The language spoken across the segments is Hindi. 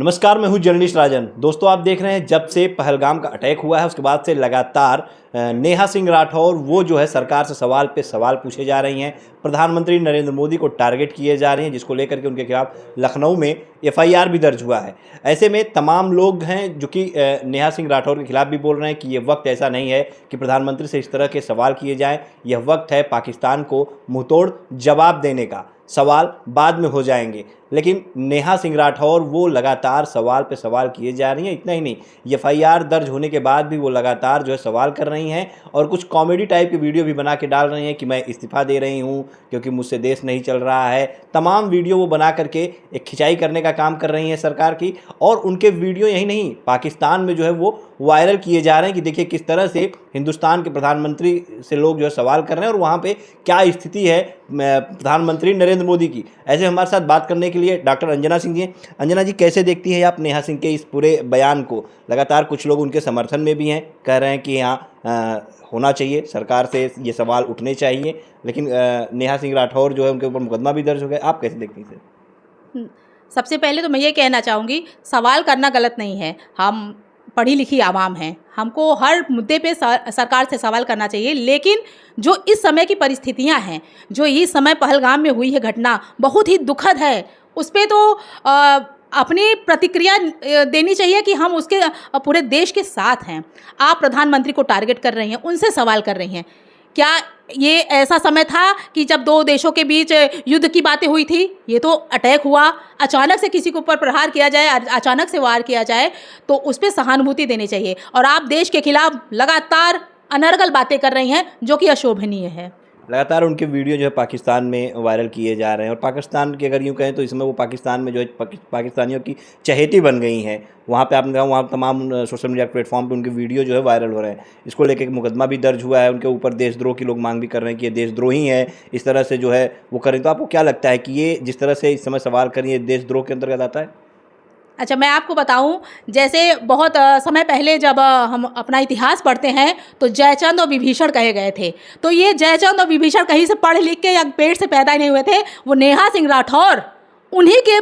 नमस्कार, मैं हूं जर्नलिस्ट राजन। दोस्तों, आप देख रहे हैं जब से पहलगाम का अटैक हुआ है उसके बाद से लगातार नेहा सिंह राठौर वो जो है सरकार से सवाल पे सवाल पूछे जा रही हैं। प्रधानमंत्री नरेंद्र मोदी को टारगेट किए जा रही हैं, जिसको लेकर के उनके खिलाफ लखनऊ में एफआईआर भी दर्ज हुआ है। ऐसे में तमाम लोग हैं जो कि नेहा सिंह राठौर के खिलाफ भी बोल रहे हैं कि ये वक्त ऐसा नहीं है कि प्रधानमंत्री से इस तरह के सवाल किए जाएँ। यह वक्त है पाकिस्तान को मुंहतोड़ जवाब देने का। सवाल बाद में हो जाएंगे, लेकिन नेहा सिंह राठौर वो लगातार सवाल पे सवाल किए जा रही हैं। इतना ही नहीं, एफआईआर दर्ज होने के बाद भी वो लगातार जो है सवाल कर रही हैं और कुछ कॉमेडी टाइप की वीडियो भी बना के डाल रही हैं कि मैं इस्तीफ़ा दे रही हूँ क्योंकि मुझसे देश नहीं चल रहा है। तमाम वीडियो वो बना करके एक खिंचाई करने का काम कर रही हैं सरकार की। और उनके वीडियो यही नहीं, पाकिस्तान में जो है वो वायरल किए जा रहे हैं कि देखिए किस तरह से हिंदुस्तान के प्रधानमंत्री से लोग जो है सवाल कर रहे हैं और वहाँ पे क्या स्थिति है प्रधानमंत्री नरेंद्र मोदी की। ऐसे हमारे साथ बात करने के लिए डॉक्टर अंजना सिंह जी हैं। अंजना जी, कैसे देखती हैं आप नेहा सिंह के इस पूरे बयान को? लगातार कुछ लोग उनके समर्थन में भी हैं, कह रहे हैं कि यहाँ होना चाहिए, सरकार से ये सवाल उठने चाहिए, लेकिन नेहा सिंह राठौर जो है उनके ऊपर मुकदमा भी दर्ज हो गया। आप कैसे देखती हैं इसे? सबसे पहले तो मैं ये कहना चाहूँगी, सवाल करना गलत नहीं है। हम पढ़ी लिखी आवाम हैं, हमको हर मुद्दे पे सरकार से सवाल करना चाहिए। लेकिन जो इस समय की परिस्थितियां हैं, जो इस समय पहलगाम में हुई है घटना, बहुत ही दुखद है। उस पर तो अपनी प्रतिक्रिया देनी चाहिए कि हम उसके पूरे देश के साथ हैं। आप प्रधानमंत्री को टारगेट कर रही हैं, उनसे सवाल कर रही हैं। क्या ये ऐसा समय था कि जब दो देशों के बीच युद्ध की बातें हुई थी? ये तो अटैक हुआ, अचानक से किसी के ऊपर प्रहार किया जाए, अचानक से वार किया जाए, तो उस पर सहानुभूति देनी चाहिए। और आप देश के खिलाफ लगातार अनर्गल बातें कर रही हैं, जो कि अशोभनीय है। लगातार उनके वीडियो जो है पाकिस्तान में वायरल किए जा रहे हैं और पाकिस्तान की अगर यूँ कहें तो इसमें वो पाकिस्तान में जो है पाकिस्तानियों की चहेती बन गई हैं। वहाँ पे आपने कहा वहाँ तमाम सोशल मीडिया प्लेटफॉर्म पे उनके वीडियो जो है वायरल हो रहे हैं। इसको लेकर मुकदमा भी दर्ज हुआ है, उनके ऊपर देशद्रोह की लोग मांग भी कर रहे हैं कि ये देशद्रोही हैं, इस तरह से जो है वो करें। तो आपको क्या लगता है कि ये जिस तरह से इस समय सवाल करें, ये देशद्रोह के अंतर्गत आता है? अच्छा, मैं आपको बताऊं, जैसे बहुत समय पहले जब हम अपना इतिहास पढ़ते हैं तो जयचंद और विभीषण कहे गए थे। तो ये जयचंद और विभीषण कहीं से पढ़ लिख के या पेट से पैदा नहीं हुए थे। वो नेहा सिंह राठौर उन्हीं के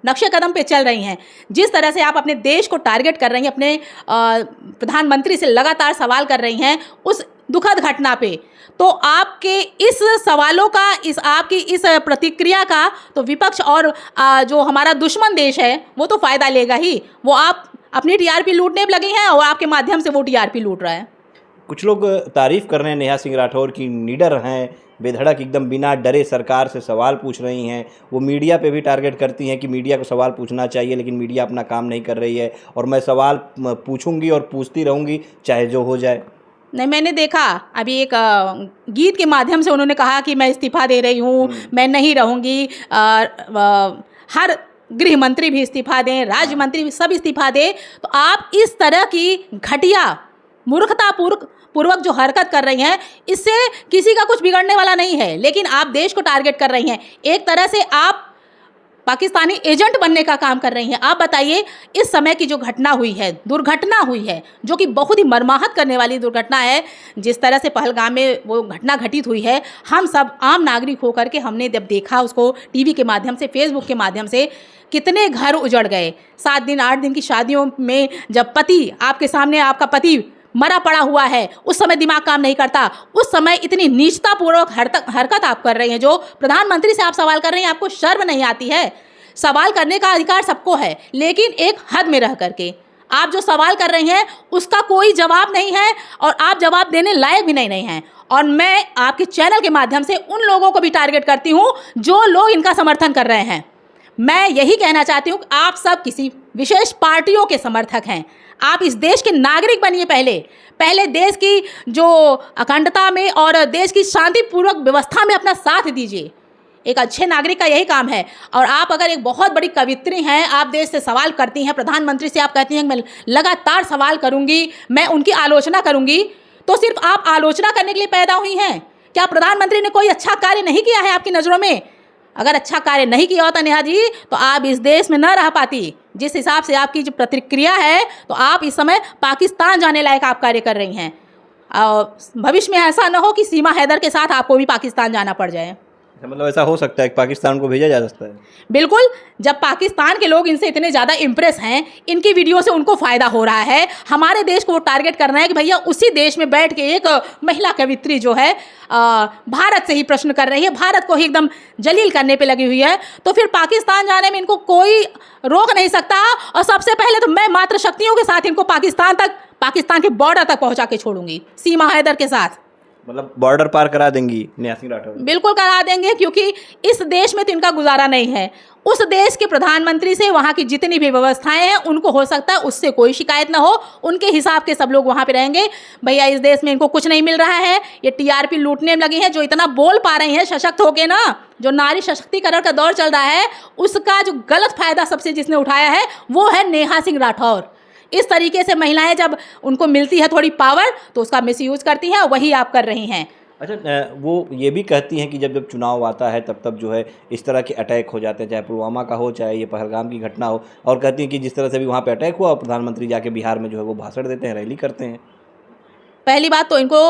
नक्शे कदम पे चल रही हैं। जिस तरह से आप अपने देश को टारगेट कर रही हैं, अपने प्रधानमंत्री से लगातार सवाल कर रही हैं उस दुखद घटना पे, तो आपके इस सवालों का, इस आपकी इस प्रतिक्रिया का तो विपक्ष और जो हमारा दुश्मन देश है वो तो फ़ायदा लेगा ही। वो आप अपनी टीआरपी लूटने में लगी हैं और आपके माध्यम से वो टीआरपी लूट रहा है। कुछ लोग तारीफ़ कर रहे हैं नेहा सिंह राठौर की, निडर हैं, बेधड़क एकदम बिना डरे सरकार से सवाल पूछ रही हैं। वो मीडिया पे भी टारगेट करती हैं कि मीडिया को सवाल पूछना चाहिए, लेकिन मीडिया अपना काम नहीं कर रही है और मैं सवाल पूछूंगी और पूछती रहूंगी चाहे जो हो जाए। नहीं, मैंने देखा अभी एक गीत के माध्यम से उन्होंने कहा कि मैं इस्तीफ़ा दे रही हूँ, मैं नहीं रहूँगी। हर गृह मंत्री भी इस्तीफ़ा दें, राज्य मंत्री भी सब इस्तीफ़ा दें। तो आप इस तरह की घटिया मूर्खतापूर्वक जो हरकत कर रही हैं, इससे किसी का कुछ बिगड़ने वाला नहीं है, लेकिन आप देश को टारगेट कर रही हैं। एक तरह से आप पाकिस्तानी एजेंट बनने का काम कर रही हैं। आप बताइए, इस समय की जो घटना हुई है, दुर्घटना हुई है, जो कि बहुत ही मर्माहत करने वाली दुर्घटना है, जिस तरह से पहलगाम में वो घटना घटित हुई है, हम सब आम नागरिक होकर के हमने जब देखा उसको टीवी के माध्यम से, फेसबुक के माध्यम से, कितने घर उजड़ गए। 7 दिन 8 दिन की शादियों में जब पति आपके सामने, आपका पति मरा पड़ा हुआ है, उस समय दिमाग काम नहीं करता। उस समय इतनी नीचतापूर्वक हरकत आप कर रही हैं। जो प्रधानमंत्री से आप सवाल कर रही हैं, आपको शर्म नहीं आती है? सवाल करने का अधिकार सबको है, लेकिन एक हद में रह करके। आप जो सवाल कर रही हैं उसका कोई जवाब नहीं है और आप जवाब देने लायक भी नहीं हैं। और मैं आपके चैनल के माध्यम से उन लोगों को भी टारगेट करती हूँ जो लोग इनका समर्थन कर रहे हैं। मैं यही कहना चाहती हूँ कि आप सब किसी विशेष पार्टियों के समर्थक हैं। आप इस देश के नागरिक बनिए। पहले देश की जो अखंडता में और देश की शांतिपूर्वक व्यवस्था में अपना साथ दीजिए। एक अच्छे नागरिक का यही काम है। और आप अगर एक बहुत बड़ी कवित्री हैं, आप देश से सवाल करती हैं, प्रधानमंत्री से आप कहती हैं मैं लगातार सवाल करूंगी, मैं उनकी आलोचना करूंगी, तो सिर्फ आप आलोचना करने के लिए पैदा हुई हैं? क्या प्रधानमंत्री ने कोई अच्छा कार्य नहीं किया है आपकी नज़रों में? अगर अच्छा कार्य नहीं किया होता नेहा जी, तो आप इस देश में न रह पाती। जिस हिसाब से आपकी जो प्रतिक्रिया है, तो आप इस समय पाकिस्तान जाने लायक आप कार्य कर रही हैं। भविष्य में ऐसा न हो कि सीमा हैदर के साथ आपको भी पाकिस्तान जाना पड़ जाए। मतलब ऐसा हो सकता है कि पाकिस्तान को भेजा जा सकता है? बिल्कुल, जब पाकिस्तान के लोग इनसे इतने ज़्यादा इम्प्रेस हैं, इनकी वीडियो से उनको फ़ायदा हो रहा है, हमारे देश को वो टारगेट करना है कि भैया उसी देश में बैठ के एक महिला कवित्री जो है भारत से ही प्रश्न कर रही है, भारत को ही एकदम जलील करने पे लगी हुई है, तो फिर पाकिस्तान जाने में इनको कोई रोक नहीं सकता। और सबसे पहले तो मैं मात्र शक्तियों के साथ इनको पाकिस्तान के बॉर्डर तक पहुँचा के छोड़ूंगी, सीमा हैदर के साथ। मतलब बॉर्डर पार करा देंगी नेहा सिंह राठौर? बिल्कुल करा देंगे, क्योंकि इस देश में तो इनका गुजारा नहीं है। उस देश के प्रधानमंत्री से वहाँ की जितनी भी व्यवस्थाएं हैं उनको हो सकता है उससे कोई शिकायत ना हो, उनके हिसाब के सब लोग वहाँ पे रहेंगे। भैया इस देश में इनको कुछ नहीं मिल रहा है, ये टीआरपी लूटने में लगी है। जो इतना बोल पा रही हैं सशक्त होके ना, जो नारी सशक्तिकरण का दौर चल रहा है, उसका जो गलत फायदा सबसे जिसने उठाया है वो है नेहा सिंह राठौर। इस तरीके से महिलाएं जब उनको मिलती है थोड़ी पावर तो उसका मिसयूज करती हैं, वही आप कर रही हैं। अच्छा, वो ये भी कहती हैं कि जब जब चुनाव आता है तब जो है इस तरह के अटैक हो जाते हैं, चाहे पुलवामा का हो चाहे ये पहलगाम की घटना हो, और कहती हैं कि जिस तरह से भी वहाँ पे अटैक हुआ और प्रधानमंत्री जाके बिहार में जो है वो भाषण देते हैं, रैली करते हैं। पहली बात तो इनको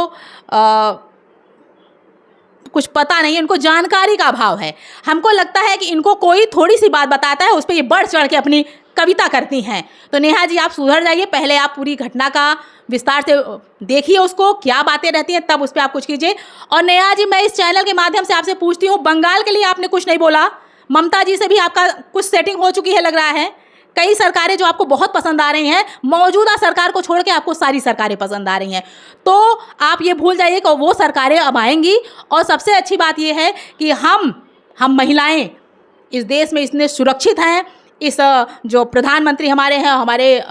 कुछ पता नहीं है, इनको जानकारी का अभाव है। हमको लगता है कि इनको कोई थोड़ी सी बात बताता है उस पर ये बढ़ चढ़ के अपनी कविता करती हैं। तो नेहा जी आप सुधर जाइए, पहले आप पूरी घटना का विस्तार से देखिए, उसको क्या बातें रहती हैं, तब उस पर आप कुछ कीजिए। और नेहा जी मैं इस चैनल के माध्यम से आपसे पूछती हूँ, बंगाल के लिए आपने कुछ नहीं बोला, ममता जी से भी आपका कुछ सेटिंग हो चुकी है लग रहा है। कई सरकारें जो आपको बहुत पसंद आ रही हैं, मौजूदा सरकार को छोड़ के आपको सारी सरकारें पसंद आ रही हैं, तो आप ये भूल जाइए कि वो सरकारें अब आएंगी। और सबसे अच्छी बात ये है कि हम महिलाएं इस देश में इतने सुरक्षित हैं। इस जो प्रधानमंत्री हमारे हैं, हमारे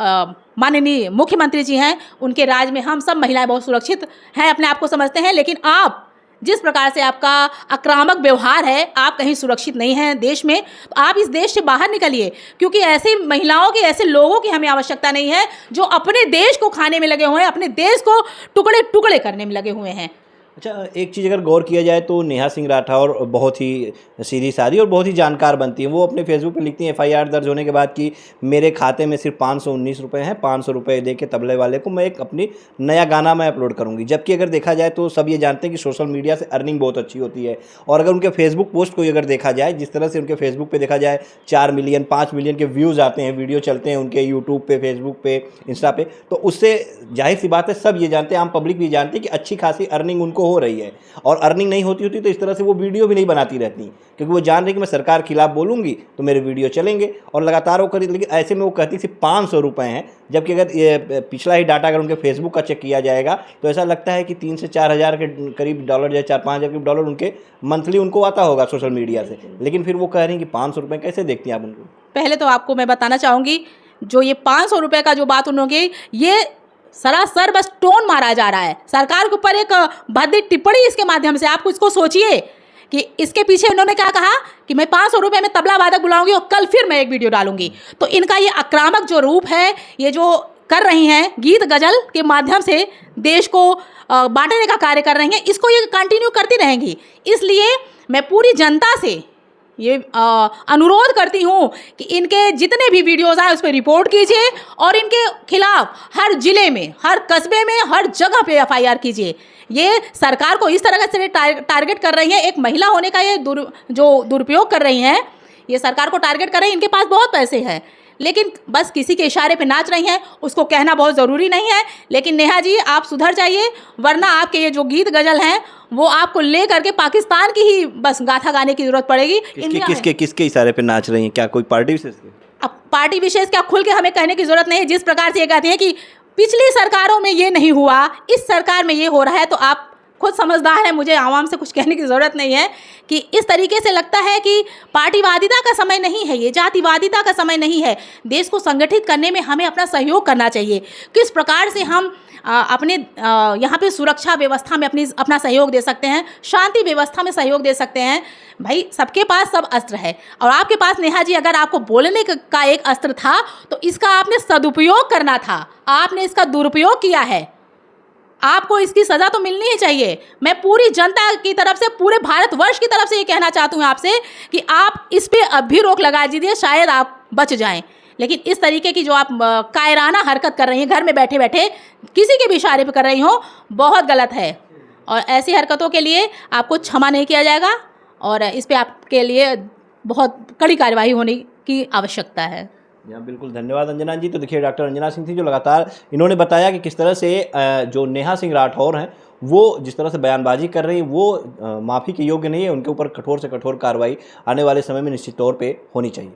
माननीय मुख्यमंत्री जी हैं, उनके राज में हम सब महिलाएं बहुत सुरक्षित हैं, अपने आप को समझते हैं। लेकिन आप जिस प्रकार से आपका आक्रामक व्यवहार है, आप कहीं सुरक्षित नहीं हैं देश में, तो आप इस देश से बाहर निकलिए, क्योंकि ऐसी महिलाओं की, ऐसे लोगों की हमें आवश्यकता नहीं है जो अपने देश को खाने में लगे हुए हैं, अपने देश को टुकड़े टुकड़े करने में लगे हुए हैं। अच्छा, एक चीज़ अगर गौर किया जाए तो नेहा सिंह राठौर बहुत ही सीधी सादी और बहुत ही जानकार बनती हैं। वो अपने फेसबुक पे लिखती हैं एफआईआर दर्ज होने के बाद कि मेरे खाते में सिर्फ 519 रुपये हैं, 500 रुपये दे के तबले वाले को मैं एक अपनी नया गाना मैं अपलोड करूँगी। जबकि अगर देखा जाए तो सब ये जानते हैं कि सोशल मीडिया से अर्निंग बहुत अच्छी होती है। और अगर उनके फेसबुक पोस्ट को अगर देखा जाए, जिस तरह से उनके फेसबुक पर देखा जाए 4 मिलियन 5 मिलियन के व्यूज़ आते हैं, वीडियो चलते हैं उनके यूट्यूब पे, फेसबुक पे, इंस्टा पे, तो उससे जाहिर सी बात है सब ये जानते हैं, आम पब्लिक भी जानती है कि अच्छी खासी अर्निंग उनको हो रही है। और अर्निंग नहीं होती तो इस तरह से वो वीडियो भी नहीं बनाती रहती, क्योंकि वो जान रही कि मैं सरकार के खिलाफ बोलूँगी तो मेरे वीडियो चलेंगे और लगातार वो करी। लेकिन ऐसे में वो कहती सिर्फ 500 रुपये हैं, जबकि अगर ये पिछला ही डाटा अगर उनके फेसबुक का चेक किया जाएगा तो ऐसा लगता है कि 3 से 4 हज़ार के करीब डॉलर या 4-5 हज़ार के डॉलर उनके मंथली उनको आता होगा सोशल मीडिया से। लेकिन फिर वो कह रही हैं कि 500 रुपये, कैसे देखती हैं आप उनको? पहले तो आपको मैं बताना चाहूँगी, जो ये 500 रुपये का जो बात उन्होंने, ये सरासर बस टोन मारा जा रहा है सरकार के ऊपर, एक भद्दी टिप्पणी इसके माध्यम से। आप इसको सोचिए कि इसके पीछे उन्होंने क्या कहा कि मैं 500 रुपये में तबला वादक बुलाऊंगी और कल फिर मैं एक वीडियो डालूंगी। तो इनका ये आक्रामक जो रूप है, ये जो कर रही हैं गीत गजल के माध्यम से देश को बांटने का कार्य कर रही हैं, इसको ये कंटिन्यू करती रहेंगी। इसलिए मैं पूरी जनता से ये अनुरोध करती हूँ कि इनके जितने भी वीडियोज़ आए उस पर रिपोर्ट कीजिए और इनके खिलाफ हर जिले में, हर कस्बे में, हर जगह पे एफआईआर कीजिए। ये सरकार को इस तरह से टारगेट कर रही है, एक महिला होने का ये जो दुरुपयोग कर रही हैं, ये सरकार को टारगेट कर रही है। इनके पास बहुत पैसे हैं, लेकिन बस किसी के इशारे पे नाच रही हैं, उसको कहना बहुत ज़रूरी नहीं है। लेकिन नेहा जी आप सुधर जाइए, वरना आपके ये जो गीत गजल हैं वो आपको ले करके पाकिस्तान की ही बस गाथा गाने की जरूरत पड़ेगी। किसके इशारे पे नाच रही हैं? क्या कोई पार्टी विशेष? अब पार्टी विशेष क्या खुल के हमें कहने की जरूरत नहीं है। जिस प्रकार से ये कहती हैं कि पिछली सरकारों में ये नहीं हुआ, इस सरकार में ये हो रहा है, तो आप खुद समझदार हैं, मुझे आवाम से कुछ कहने की ज़रूरत नहीं है कि इस तरीके से लगता है कि पार्टीवादिता का समय नहीं है, ये जातिवादिता का समय नहीं है। देश को संगठित करने में हमें अपना सहयोग करना चाहिए। किस प्रकार से हम अपने यहाँ पे सुरक्षा व्यवस्था में अपना सहयोग दे सकते हैं, शांति व्यवस्था में सहयोग दे सकते हैं। भाई सबके पास सब अस्त्र है, और आपके पास नेहा जी अगर आपको बोलने का एक अस्त्र था तो इसका आपने सदुपयोग करना था, आपने इसका दुरुपयोग किया है। आपको इसकी सज़ा तो मिलनी ही चाहिए। मैं पूरी जनता की तरफ से, पूरे भारतवर्ष की तरफ से ये कहना चाहती हूँ आपसे कि आप इस पे अब भी रोक लगा दीजिए, शायद आप बच जाएं। लेकिन इस तरीके की जो आप कायराना हरकत कर रही हैं, घर में बैठे बैठे किसी के भी इशारे पे कर रही हो, बहुत गलत है। और ऐसी हरकतों के लिए आपको क्षमा नहीं किया जाएगा। और इस पे आपके लिए बहुत कड़ी कार्यवाही होने की आवश्यकता है। यहाँ बिल्कुल धन्यवाद अंजना जी। तो देखिए डॉक्टर अंजना सिंह थी जो लगातार इन्होंने बताया कि किस तरह से जो नेहा सिंह राठौर हैं वो जिस तरह से बयानबाजी कर रही हैं वो माफ़ी के योग्य नहीं है, उनके ऊपर कठोर से कठोर कार्रवाई आने वाले समय में निश्चित तौर पे होनी चाहिए।